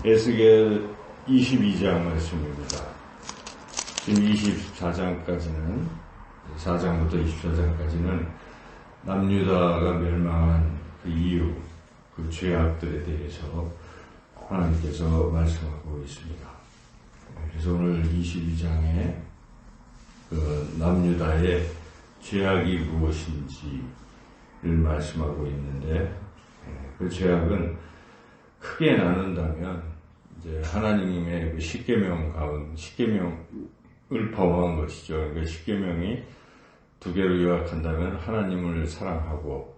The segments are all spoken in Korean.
에스겔 22장 말씀입니다. 지금 24장까지는, 4장부터 24장까지는 남유다가 멸망한 그 이유, 그 죄악들에 대해서 하나님께서 말씀하고 있습니다. 그래서 오늘 22장에 그 남유다의 죄악이 무엇인지를 말씀하고 있는데, 그 죄악은 크게 나눈다면 이제 하나님의 그 십계명 가운데 십계명을 범한 것이죠. 그러니까 십계명이 두 개로 요약한다면 하나님을 사랑하고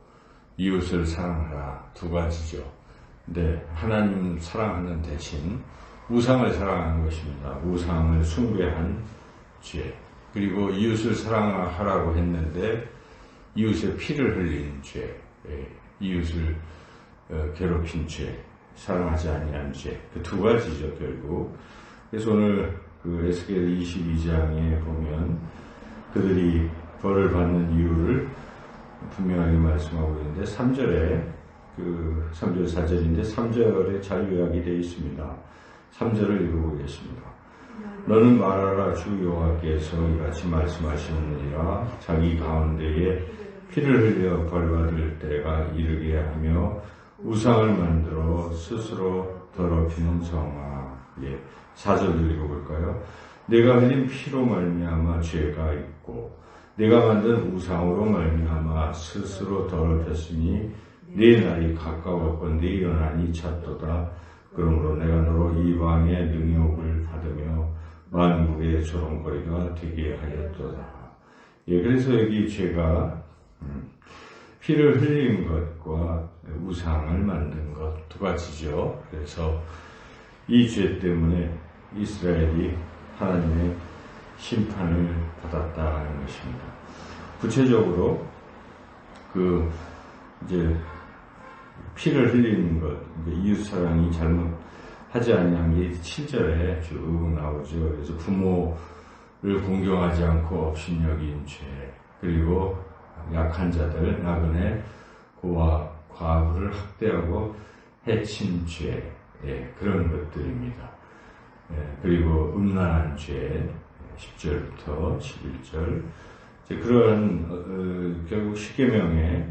이웃을 사랑하라, 두 가지죠. 근데 하나님 사랑하는 대신 우상을 사랑하는 것입니다. 우상을 숭배한 죄. 그리고 이웃을 사랑하라고 했는데 이웃의 피를 흘린 죄, 이웃을 괴롭힌 죄, 사랑하지 아니한 죄, 그 두 가지죠 결국. 그래서 오늘 그 에스겔 22장에 보면 그들이 벌을 받는 이유를 분명하게 말씀하고 있는데 3절에 그 3절 4절인데 3절에 잘 요약이 되어 있습니다. 3절을 읽어보겠습니다. 너는 말하라, 주 여호와께서 이같이 말씀하시느니라. 자기 가운데에 피를 흘려 벌받을 때가 이르게 하며 우상을 만들어 스스로 더럽히는 성아. 4절을 읽어볼까요? 내가 흘린 피로 말미암아 죄가 있고 내가 만든 우상으로 말미암아 스스로 더럽혔으니 네 날이 가까웠고 네 연한이 찼도다. 그러므로 내가 너로 이방의 능욕을 받으며 만국의 조롱거리가 되게 하였도다. 그래서 여기 죄가 피를 흘린 것과 우상을 만든 것 두 가지죠. 그래서 이 죄 때문에 이스라엘이 하나님의 심판을 받았다는 것입니다. 구체적으로 그 이제 피를 흘리는 것, 이웃 사랑이 잘못하지 아니한 게 7절에 쭉 나오죠. 그래서 부모를 공경하지 않고 업신여긴 죄, 그리고 약한 자들, 나그네, 고아, 과부를 학대하고 해친 죄, 그런 것들입니다. 그리고 음란한 죄, 10절부터 11절. 그러한 결국 십계명에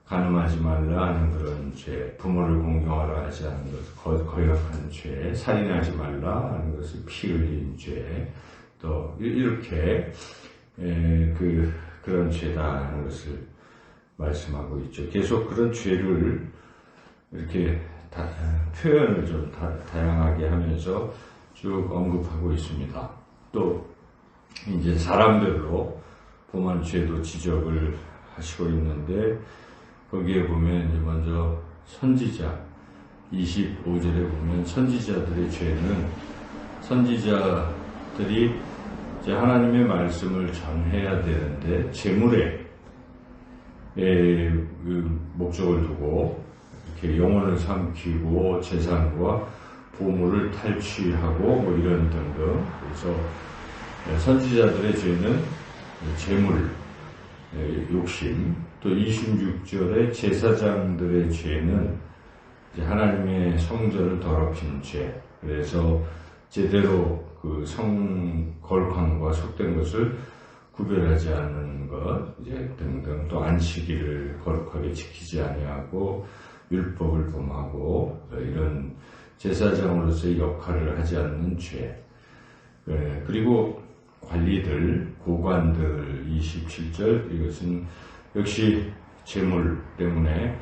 간음하지 말라 하는 그런 죄, 부모를 공경하라 하지 않는 것, 거역한 죄, 살인하지 말라 하는 것을 피 흘린 죄, 또 이렇게 그런 죄다 하는 것을 말씀하고 있죠. 계속 그런 죄를 이렇게 표현을 좀 다양하게 하면서 쭉 언급하고 있습니다. 또 이제 사람별로 범한 죄도 지적을 하시고 있는데 거기에 보면 이제 먼저 선지자 25절에 보면 선지자들의 죄는 선지자들이 이제 하나님의 말씀을 전해야 되는데 재물에 그 목적을 두고 이렇게 영혼을 삼키고 재산과 보물을 탈취하고 뭐 이런 등등. 그래서 선지자들의 죄는 재물, 욕심. 또 26절에 제사장들의 죄는 이제 하나님의 성전을 더럽힌 죄. 그래서 제대로 그 거룩함과 속된 것을 구별하지 않는 것, 이제 등등. 또 안식일을 거룩하게 지키지 아니하고 율법을 범하고 이런 제사장으로서의 역할을 하지 않는 죄. 그리고 관리들, 고관들 27절, 이것은 역시 재물 때문에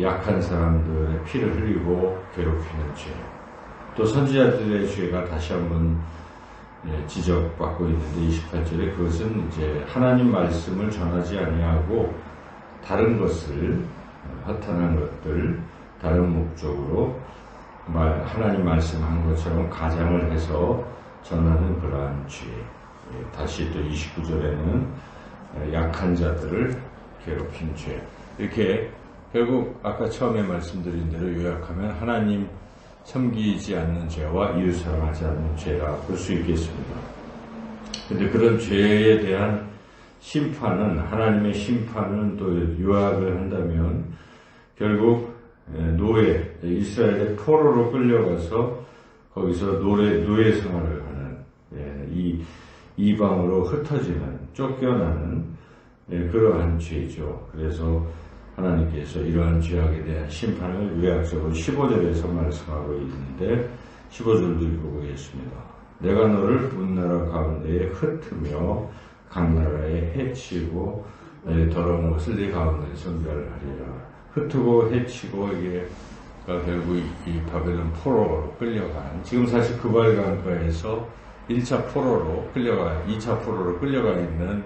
약한 사람들의 피를 흘리고 괴롭히는 죄. 또 선지자들의 죄가 다시 한번 지적받고 있는데 28절에 그것은 이제 하나님 말씀을 전하지 아니하고 다른 것을, 허탄한 것들, 다른 목적으로 하나님 말씀한 것처럼 가장을 해서 전하는 그러한 죄. 다시 또 29절에는 약한 자들을 괴롭힌 죄. 이렇게 결국 아까 처음에 말씀드린 대로 요약하면 하나님 섬기지 않는 죄와 이웃 사랑하지 않는 죄라 볼 수 있겠습니다. 근데 그런 죄에 대한 심판은, 하나님의 심판은 또 요약을 한다면 결국 노예, 이스라엘의 포로로 끌려가서 거기서 노예 생활을 하는, 이 이방으로 흩어지는, 쫓겨나는, 그러한 죄죠. 그래서 하나님께서 이러한 죄악에 대한 심판을 요약적으로 15절에서 말씀하고 있는데, 15절도 읽어보겠습니다. 내가 너를 온 나라 가운데에 흩으며 각 나라에 해치고 더러운 것을 네 가운데서 멸하리라. 흩고 해치고 이게 결국 이 바벨론 포로로 끌려간, 지금 사실 그발 강가에서 1차 포로로 2차 포로로 끌려가 있는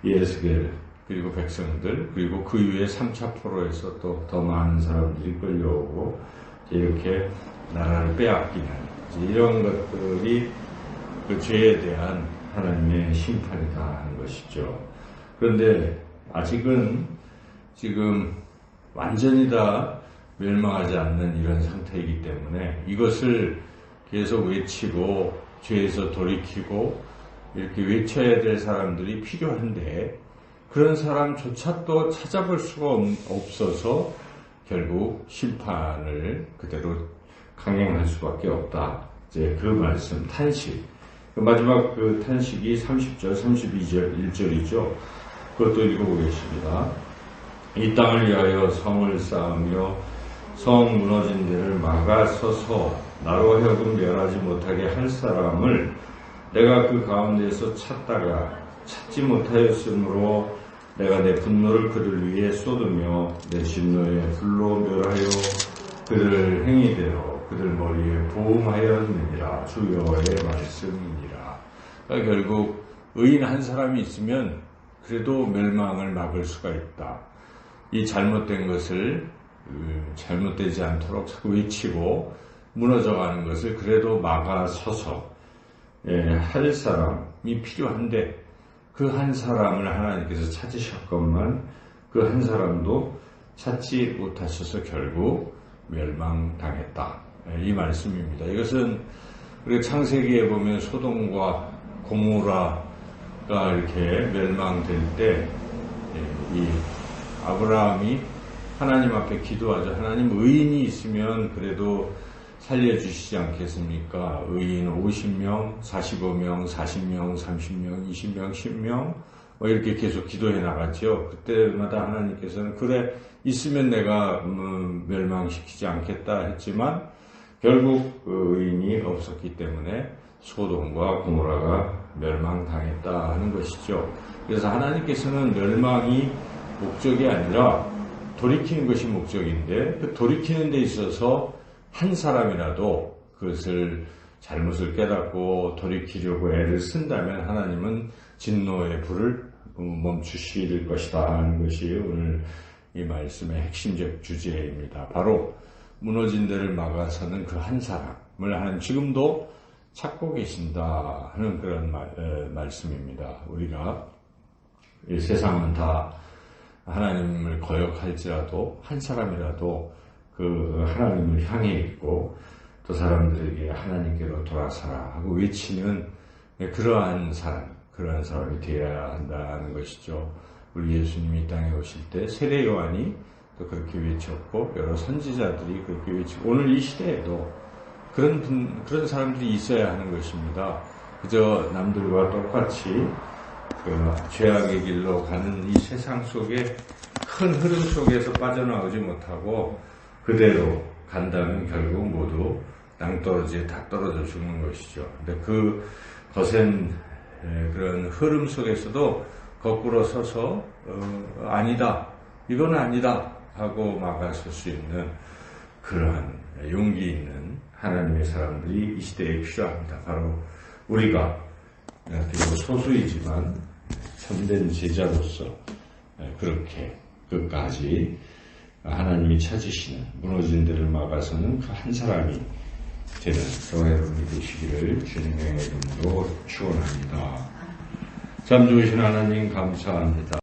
예스겔 그리고 백성들, 그리고 그 이후에 3차 포로에서 또 더 많은 사람들이 끌려오고 이렇게 나라를 빼앗기는 이런 것들이 그 죄에 대한 하나님의 심판이다 하는 것이죠. 그런데 아직은 지금 완전히 다 멸망하지 않는 이런 상태이기 때문에 이것을 계속 외치고 죄에서 돌이키고 이렇게 외쳐야 될 사람들이 필요한데, 그런 사람조차 또 찾아볼 수가 없어서 결국 심판을 그대로 강행할 수밖에 없다. 이제 그 말씀, 탄식. 마지막 그 탄식이 30절, 32절, 1절이죠. 그것도 읽어보겠습니다. 이 땅을 위하여 성을 쌓으며 성 무너진 데를 막아서서 나로 하여금 멸하지 못하게 할 사람을 내가 그 가운데에서 찾다가 찾지 못하였으므로 내가 내 분노를 그들 위에 쏟으며 내 진노의 불로 멸하여 그들 행위대로 그들 머리에 보응하였느니라. 주 여호와의 말씀이니라. 그러니까 결국 의인 한 사람이 있으면 그래도 멸망을 막을 수가 있다. 이 잘못된 것을 잘못되지 않도록 자꾸 외치고 무너져가는 것을 그래도 막아서서 할 사람이 필요한데, 그 한 사람을 하나님께서 찾으셨건만 그 한 사람도 찾지 못하셔서 결국 멸망당했다. 이 말씀입니다. 이것은 우리 창세기에 보면 소돔과 고모라가 이렇게 멸망될 때 이 아브라함이 하나님 앞에 기도하죠. 하나님, 의인이 있으면 그래도 살려주시지 않겠습니까? 의인 50명, 45명, 40명, 30명, 20명, 10명 뭐 이렇게 계속 기도해 나갔죠. 그때마다 하나님께서는 그래 있으면 내가 멸망시키지 않겠다 했지만 결국 그 의인이 없었기 때문에 소돔과 고모라가 멸망당했다 하는 것이죠. 그래서 하나님께서는 멸망이 목적이 아니라 돌이키는 것이 목적인데, 그 돌이키는 데 있어서 한 사람이라도 그것을 잘못을 깨닫고 돌이키려고 애를 쓴다면 하나님은 진노의 불을 멈추실 것이다 하는 것이 오늘 이 말씀의 핵심적 주제입니다. 바로 무너진 데를 막아서는 그 한 사람을 하나님 지금도 찾고 계신다 하는 그런 말씀입니다. 우리가 이 세상은 다 하나님을 거역할지라도 한 사람이라도 그 하나님을 향해 있고 또 사람들에게 하나님께로 돌아서라 하고 외치는 그러한 사람이 되어야 한다는 것이죠. 우리 예수님이 이 땅에 오실 때 세례 요한이 또 그렇게 외쳤고 여러 선지자들이 그렇게 외치고 오늘 이 시대에도 그런 사람들이 있어야 하는 것입니다. 그저 남들과 똑같이 그 죄악의 길로 가는 이 세상 속에 큰 흐름 속에서 빠져나오지 못하고 그대로 간다면 결국 모두 낭떠러지에 다 떨어져 죽는 것이죠. 근데 그 거센 그런 흐름 속에서도 거꾸로 서서 아니다, 이건 아니다 하고 막아설 수 있는 그러한 용기 있는 하나님의 사람들이 이 시대에 필요합니다. 바로 우리가 비록 소수이지만 참된 제자로서 그렇게 끝까지 하나님이 찾으시는 무너진 데를 막아서는 그 한 사람이 되는 저와 여러분이 되시기를 주님의 이름으로 축원합니다. 참 좋으신 하나님 감사합니다.